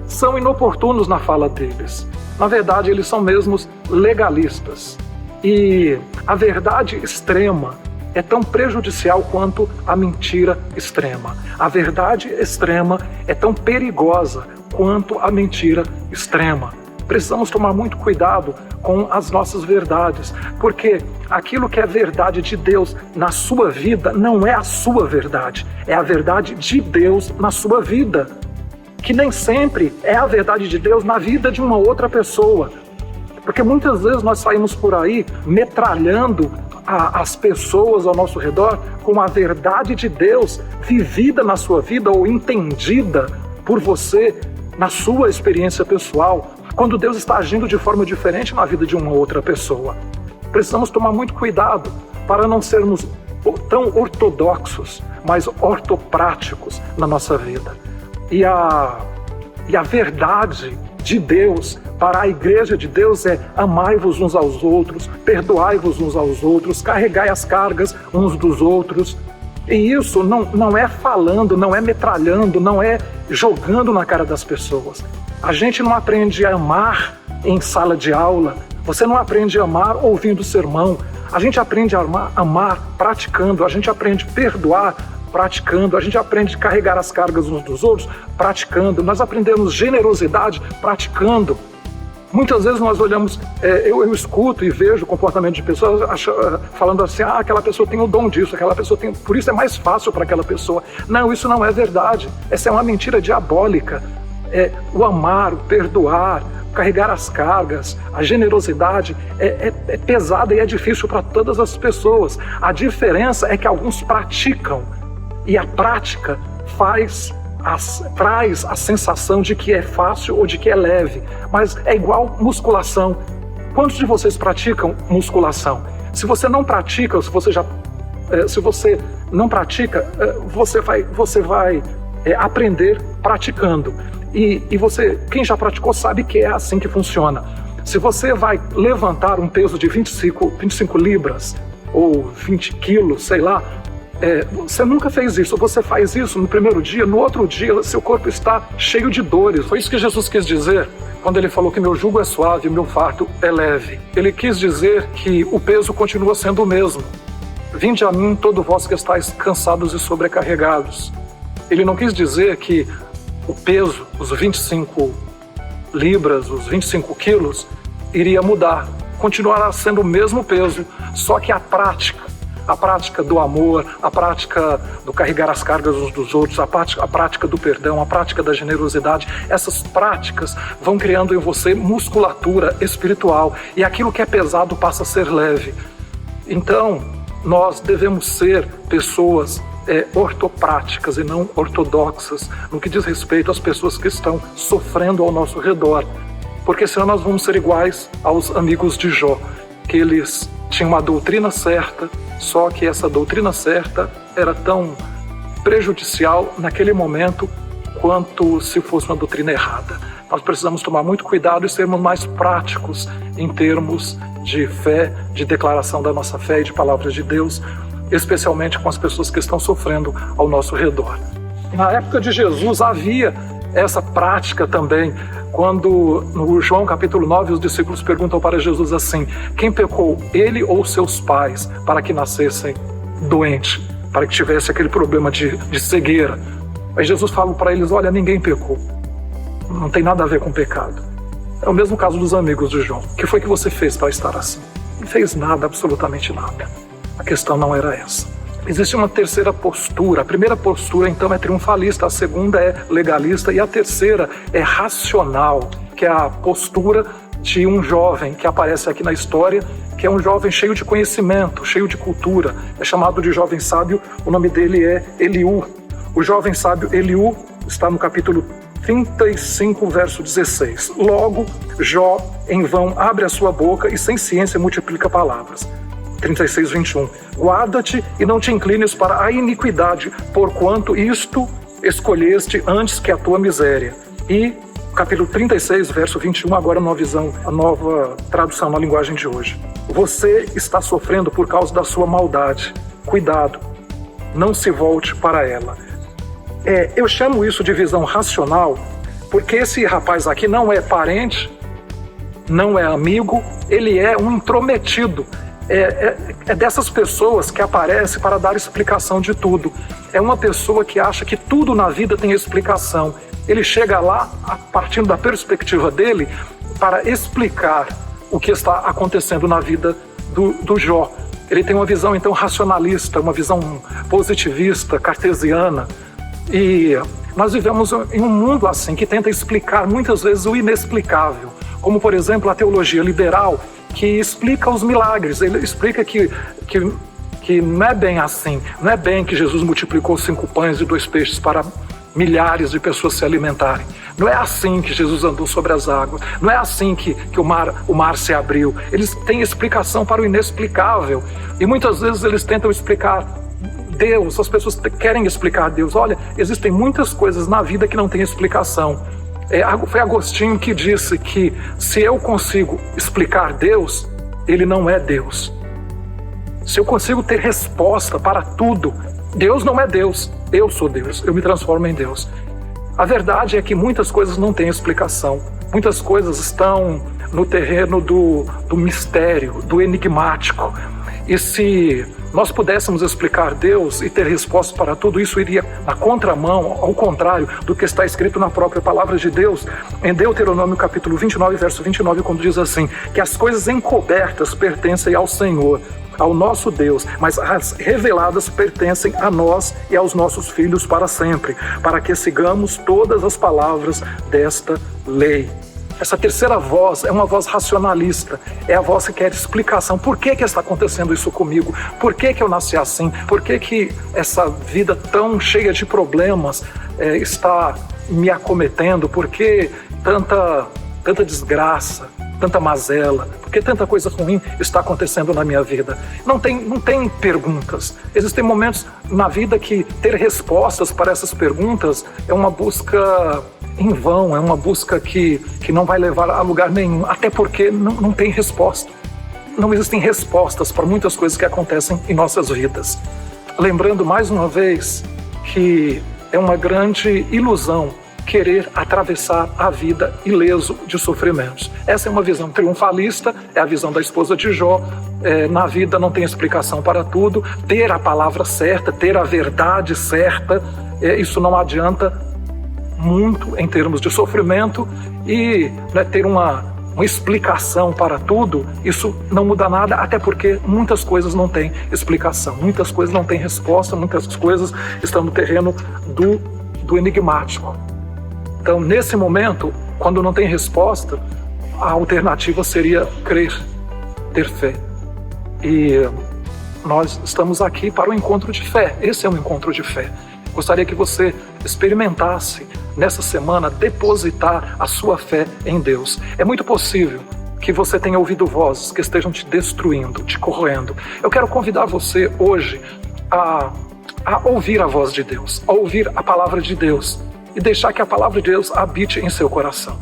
são inoportunos na fala deles. Na verdade, eles são mesmos legalistas. E a verdade extrema é tão prejudicial quanto a mentira extrema. A verdade extrema é tão perigosa quanto a mentira extrema. Precisamos tomar muito cuidado com as nossas verdades, porque aquilo que é verdade de Deus na sua vida não é a sua verdade, é a verdade de Deus na sua vida, que nem sempre é a verdade de Deus na vida de uma outra pessoa, porque muitas vezes nós saímos por aí metralhando as pessoas ao nosso redor com a verdade de Deus vivida na sua vida ou entendida por você na sua experiência pessoal, quando Deus está agindo de forma diferente na vida de uma outra pessoa. Precisamos tomar muito cuidado para não sermos tão ortodoxos, mas ortopráticos na nossa vida. E a verdade de Deus para a igreja de Deus é amai-vos uns aos outros, perdoai-vos uns aos outros, carregai as cargas uns dos outros. E isso não é falando, não é metralhando, não é jogando na cara das pessoas. A gente não aprende a amar em sala de aula, você não aprende a amar ouvindo sermão, a gente aprende a amar praticando, a gente aprende a perdoar praticando, a gente aprende a carregar as cargas uns dos outros praticando, nós aprendemos generosidade praticando. Muitas vezes nós olhamos, eu escuto e vejo o comportamento de pessoas falando assim, aquela pessoa tem o dom disso, aquela pessoa tem, por isso é mais fácil para aquela pessoa. Não, isso não é verdade, essa é uma mentira diabólica. O amar, o perdoar, carregar as cargas, a generosidade é pesada e é difícil para todas as pessoas. A diferença é que alguns praticam e a prática traz a sensação de que é fácil ou de que é leve, mas é igual musculação. Quantos de vocês praticam musculação? Se você não pratica, se você não pratica, você vai aprender praticando. E você, quem já praticou, sabe que é assim que funciona. Se você vai levantar um peso de 25 libras ou 20 quilos, sei lá, você nunca fez isso. Você faz isso no primeiro dia, no outro dia seu corpo está cheio de dores. Foi isso que Jesus quis dizer quando ele falou que meu jugo é suave e meu fardo é leve. Ele quis dizer que o peso continua sendo o mesmo. Vinde a mim, todo vós que estáis cansados e sobrecarregados. Ele não quis dizer que o peso, os 25 libras, os 25 quilos, iria mudar. Continuará sendo o mesmo peso, só que a prática do amor, a prática do carregar as cargas uns dos outros, a prática do perdão, a prática da generosidade, essas práticas vão criando em você musculatura espiritual e aquilo que é pesado passa a ser leve. Então, nós devemos ser pessoas ortopráticas e não ortodoxas no que diz respeito às pessoas que estão sofrendo ao nosso redor, porque senão nós vamos ser iguais aos amigos de Jó, que eles tinham uma doutrina certa, só que essa doutrina certa era tão prejudicial naquele momento quanto se fosse uma doutrina errada. Nós precisamos tomar muito cuidado e sermos mais práticos em termos de fé, de declaração da nossa fé e de palavras de Deus, especialmente com as pessoas que estão sofrendo ao nosso redor. Na época de Jesus havia essa prática também, quando no João capítulo 9 os discípulos perguntam para Jesus assim: quem pecou, ele ou seus pais, para que nascessem doentes, para que tivesse aquele problema de cegueira? Aí Jesus fala para eles: olha, ninguém pecou, não tem nada a ver com pecado. É o mesmo caso dos amigos de João. O que foi que você fez para estar assim? Não fez nada, absolutamente nada. A questão não era essa. Existe uma terceira postura. A primeira postura, então, é triunfalista, a segunda é legalista e a terceira é racional, que é a postura de um jovem que aparece aqui na história, que é um jovem cheio de conhecimento, cheio de cultura. É chamado de jovem sábio, o nome dele é Eliú. O jovem sábio Eliú está no capítulo 35, verso 16. Logo, Jó, em vão, abre a sua boca e sem ciência multiplica palavras. 36, 21. Guarda-te e não te inclines para a iniquidade, porquanto isto escolheste antes que a tua miséria. E capítulo 36, verso 21, agora a nova tradução na linguagem de hoje. Você está sofrendo por causa da sua maldade. Cuidado, não se volte para ela. Eu chamo isso de visão racional, porque esse rapaz aqui não é parente, não é amigo, ele é um intrometido. É dessas pessoas que aparece para dar explicação de tudo. É uma pessoa que acha que tudo na vida tem explicação. Ele chega lá, partindo da perspectiva dele, para explicar o que está acontecendo na vida do Jó. Ele tem uma visão, então, racionalista, uma visão positivista, cartesiana. E nós vivemos em um mundo assim, que tenta explicar muitas vezes o inexplicável. Como, por exemplo, a teologia liberal, que explica os milagres. Ele explica que não é bem assim. Não é bem que Jesus multiplicou 5 pães e 2 peixes para milhares de pessoas se alimentarem. Não é assim que Jesus andou sobre as águas. Não é assim que o mar se abriu. Eles têm explicação para o inexplicável. E muitas vezes eles tentam explicar Deus. As pessoas querem explicar Deus. Olha, existem muitas coisas na vida que não têm explicação. Foi Agostinho que disse que se eu consigo explicar Deus, ele não é Deus. Se eu consigo ter resposta para tudo, Deus não é Deus, eu sou Deus, eu me transformo em Deus. A verdade é que muitas coisas não têm explicação, muitas coisas estão no terreno do mistério, do enigmático. E se nós pudéssemos explicar Deus e ter resposta para tudo, isso iria na contramão, ao contrário do que está escrito na própria palavra de Deus, em Deuteronômio capítulo 29, verso 29, quando diz assim, que as coisas encobertas pertencem ao Senhor, ao nosso Deus, mas as reveladas pertencem a nós e aos nossos filhos para sempre, para que sigamos todas as palavras desta lei. Essa terceira voz é uma voz racionalista, é a voz que quer explicação. Por que está acontecendo isso comigo? Por que eu nasci assim? Por que essa vida tão cheia de problemas está me acometendo? Por que tanta desgraça? tanta mazela? Por que tanta coisa ruim está acontecendo na minha vida? Não tem perguntas. Existem momentos na vida que ter respostas para essas perguntas é uma busca em vão, é uma busca que não vai levar a lugar nenhum, até porque não tem resposta. Não existem respostas para muitas coisas que acontecem em nossas vidas. Lembrando mais uma vez que é uma grande ilusão querer atravessar a vida ileso de sofrimentos. Essa é uma visão triunfalista, é a visão da esposa de Jó. Na vida não tem explicação para tudo. Ter a palavra certa, ter a verdade certa, isso não adianta muito em termos de sofrimento, e ter uma explicação para tudo, isso não muda nada, até porque muitas coisas não têm explicação, muitas coisas não têm resposta, muitas coisas estão no terreno do enigmático. Então, nesse momento, quando não tem resposta, a alternativa seria crer, ter fé. E nós estamos aqui para o encontro de fé. Esse é um encontro de fé. Gostaria que você experimentasse nessa semana depositar a sua fé em Deus. É muito possível que você tenha ouvido vozes que estejam te destruindo, te corroendo. Eu quero convidar você hoje a ouvir a voz de Deus, a ouvir a palavra de Deus e deixar que a palavra de Deus habite em seu coração.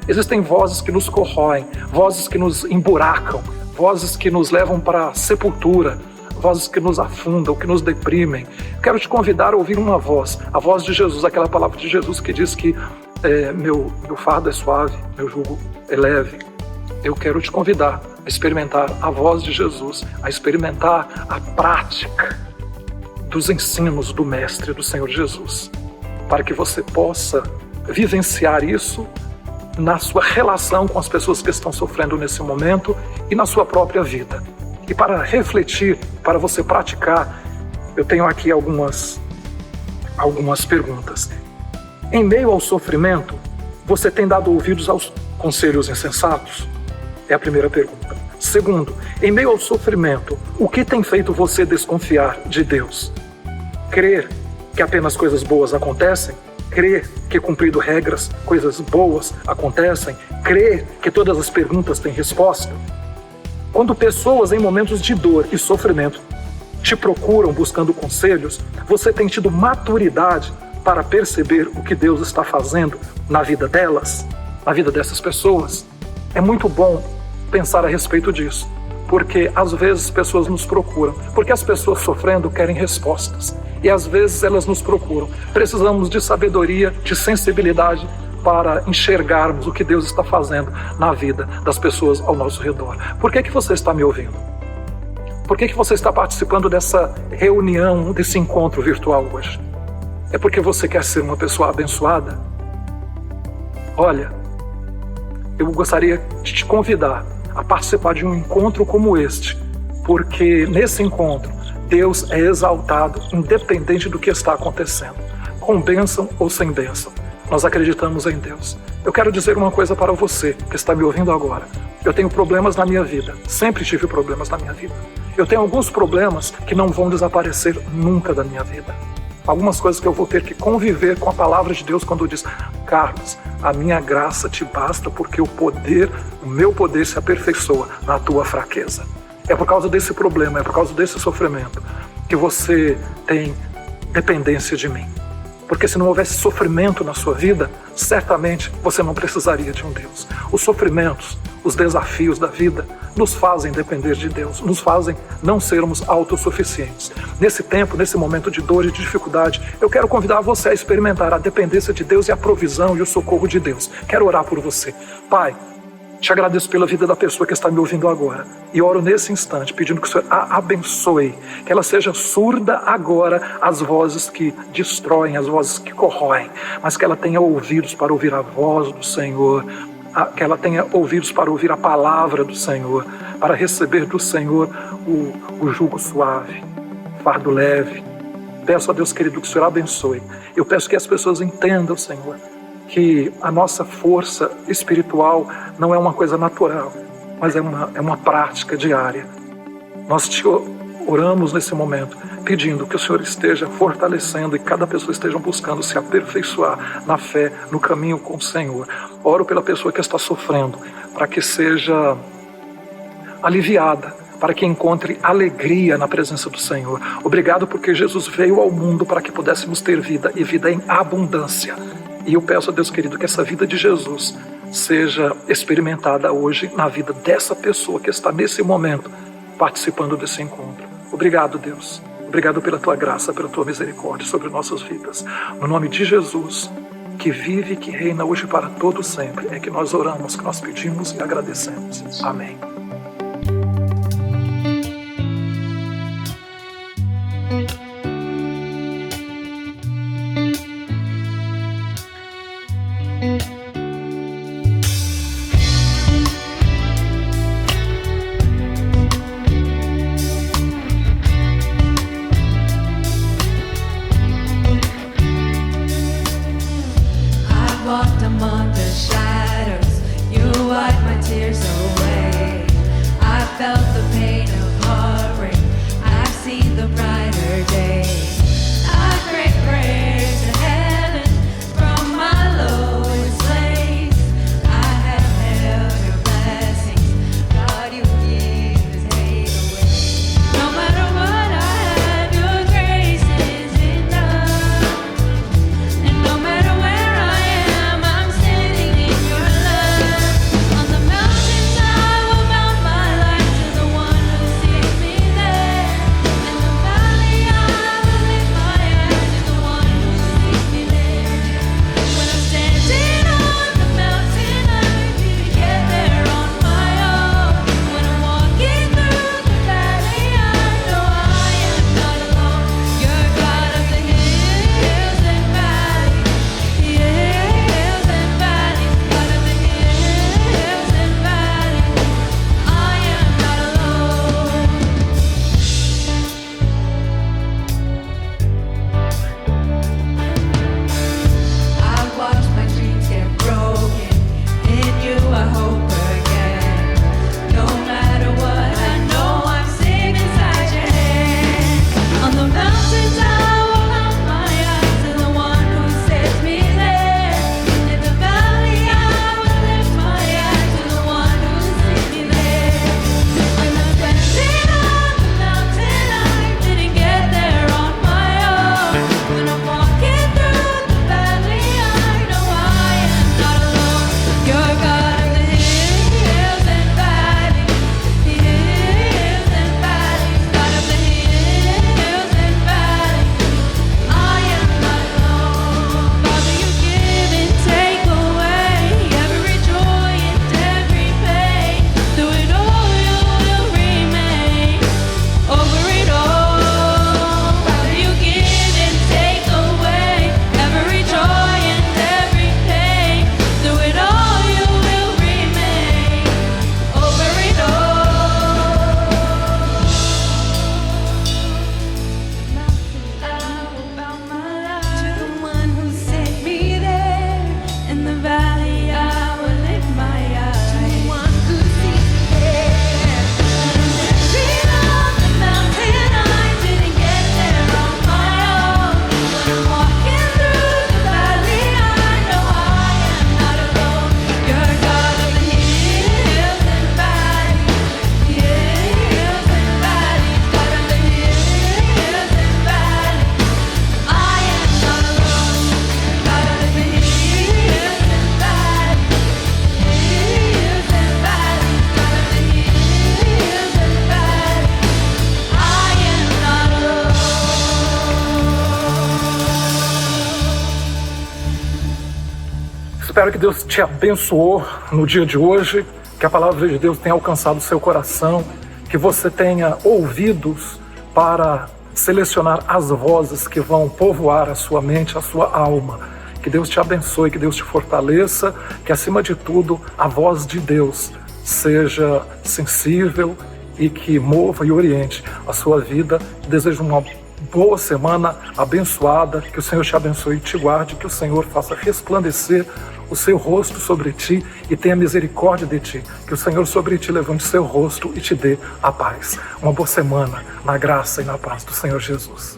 Existem vozes que nos corroem, vozes que nos emburacam, vozes que nos levam para a sepultura, vozes que nos afundam, que nos deprimem. Quero te convidar a ouvir uma voz, a voz de Jesus, aquela palavra de Jesus que diz que meu fardo é suave, meu jugo é leve. Eu quero te convidar a experimentar a voz de Jesus, a experimentar a prática dos ensinos do Mestre, do Senhor Jesus, para que você possa vivenciar isso na sua relação com as pessoas que estão sofrendo nesse momento e na sua própria vida. E para refletir, para você praticar, eu tenho aqui algumas perguntas. Em meio ao sofrimento, você tem dado ouvidos aos conselhos insensatos? É a primeira pergunta. Segundo, em meio ao sofrimento, o que tem feito você desconfiar de Deus? Crer que apenas coisas boas acontecem? Crer que, cumprindo regras, coisas boas acontecem? Crer que todas as perguntas têm resposta? Quando pessoas em momentos de dor e sofrimento te procuram buscando conselhos, você tem tido maturidade para perceber o que Deus está fazendo na vida delas, na vida dessas pessoas? É muito bom pensar a respeito disso, porque às vezes pessoas nos procuram, porque as pessoas sofrendo querem respostas, e às vezes elas nos procuram. Precisamos de sabedoria, de sensibilidade para enxergarmos o que Deus está fazendo na vida das pessoas ao nosso redor. Por que você está me ouvindo? Por que você está participando dessa reunião, desse encontro virtual hoje? É porque você quer ser uma pessoa abençoada? Olha, eu gostaria de te convidar a participar de um encontro como este, porque nesse encontro Deus é exaltado independente do que está acontecendo, com bênção ou sem bênção. Nós acreditamos em Deus. Eu quero dizer uma coisa para você que está me ouvindo agora. Eu tenho problemas na minha vida, sempre tive problemas na minha vida. Eu tenho alguns problemas que não vão desaparecer nunca da minha vida. Algumas coisas que eu vou ter que conviver com a palavra de Deus quando diz: Carlos, a minha graça te basta porque o meu poder se aperfeiçoa na tua fraqueza. É por causa desse problema, é por causa desse sofrimento que você tem dependência de mim. Porque se não houvesse sofrimento na sua vida, certamente você não precisaria de um Deus. Os sofrimentos, os desafios da vida nos fazem depender de Deus, nos fazem não sermos autossuficientes. Nesse tempo, nesse momento de dor e de dificuldade, eu quero convidar você a experimentar a dependência de Deus e a provisão e o socorro de Deus. Quero orar por você. Pai, te agradeço pela vida da pessoa que está me ouvindo agora. E oro nesse instante, pedindo que o Senhor a abençoe. Que ela seja surda agora às vozes que destroem, às vozes que corroem. Mas que ela tenha ouvidos para ouvir a voz do Senhor. Que ela tenha ouvidos para ouvir a palavra do Senhor. Para receber do Senhor o jugo suave, o fardo leve. Peço a Deus querido que o Senhor abençoe. Eu peço que as pessoas entendam, Senhor, que a nossa força espiritual não é uma coisa natural, mas é uma prática diária. Nós te oramos nesse momento, pedindo que o Senhor esteja fortalecendo e cada pessoa esteja buscando se aperfeiçoar na fé, no caminho com o Senhor. Oro pela pessoa que está sofrendo, para que seja aliviada, para que encontre alegria na presença do Senhor. Obrigado porque Jesus veio ao mundo para que pudéssemos ter vida e vida em abundância. E eu peço a Deus querido que essa vida de Jesus seja experimentada hoje na vida dessa pessoa que está nesse momento participando desse encontro. Obrigado, Deus. Obrigado pela tua graça, pela tua misericórdia sobre nossas vidas. No nome de Jesus, que vive e que reina hoje para todo sempre, é que nós oramos, que nós pedimos e agradecemos. Amém. Walked among the shadows, you wiped my tears away. I felt the pain of heartbreak, I've seen the brighter day. I pray prayers to heaven from my lowest place. I have held your blessings, God, you give His hate away. No matter what I have, your grace is enough. And no matter where I am, I'm standing in your love. On the mountains I will mount my life to the one who sees me there. In the valley I will lift my eyes to the one who sees me there. When I'm standing on the mountain, I didn't get there on my own. When I'm walking through the valley, I know I am not alone. You're God of the hills and valleys. Hills and valleys, God of the hills and valleys, I am not alone. I've watched my dreams get broken, in you I hope again. No matter what, I know I'm safe inside your hand. On the mountains I will mount my eyes to the one who sets me there. In the valley I will lift my eyes to the one who sees me there. When I'm standing on the mountain, I didn't get there on my own. When I'm walking through the valley, I know I am not alone. You're God of the hills and valleys. Hills and valleys, God of the hills and valleys, I am not alone. Father, you give and take away every joy and every pain. Through it all, you will remain. Over it all, Father, you give and take away every joy and every pain. Through it all, you will remain. Over it all. I will bow my life to the one who sent me there. In the valley, I will lift my eyes to the one who sees me there. Standing on the mountain, I didn't get there on my own. When I'm walking through the valley, I know I am not alone. You're God of the hills and valleys. Hills and valleys, God of the hills and valleys, I am not alone. God of the hills and valleys. Hills and valleys, God of the hills and valleys, I am not alone. Espero que Deus te abençoou no dia de hoje, que a palavra de Deus tenha alcançado o seu coração, que você tenha ouvidos para selecionar as vozes que vão povoar a sua mente, a sua alma. Que Deus te abençoe, que Deus te fortaleça, que acima de tudo a voz de Deus seja sensível e que mova e oriente a sua vida. Desejo uma boa semana abençoada, que o Senhor te abençoe e te guarde, que o Senhor faça resplandecer o seu rosto sobre ti e tenha misericórdia de ti. Que o Senhor sobre ti levante seu rosto e te dê a paz. Uma boa semana, na graça e na paz do Senhor Jesus.